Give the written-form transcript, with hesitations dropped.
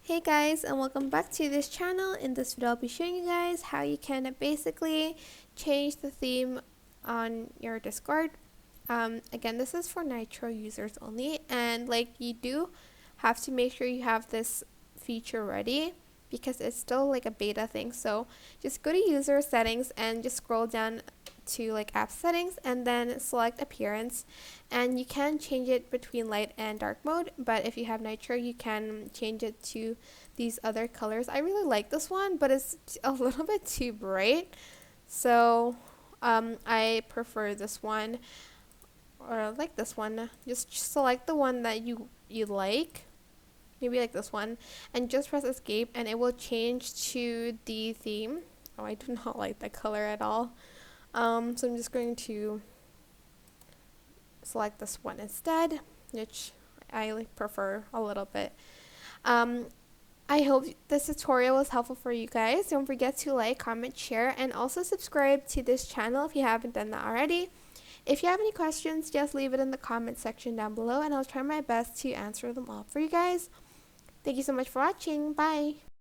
Hey guys, and welcome back to this channel. In this video I'll be showing you guys how you can basically change the theme on your Discord. Again, this is for Nitro users only, and you do have to make sure you have this feature ready because it's still a beta thing. So just go to user settings and just scroll down to app settings and then select appearance, and you can change it between light and dark mode, but if you have Nitro you can change it to these other colors. I really like this one, but it's a little bit too bright, so I prefer this one, or like this one. Just select the one that you like, maybe like this one, and just press escape and it will change to the theme. Oh, I do not like that color at all. So I'm just going to select this one instead, which I prefer a little bit. I hope this tutorial was helpful for you guys. Don't forget to like, comment, share, and also subscribe to this channel if you haven't done that already. If you have any questions, just leave it in the comment section down below and I'll try my best to answer them all for you guys. Thank you so much for watching. Bye!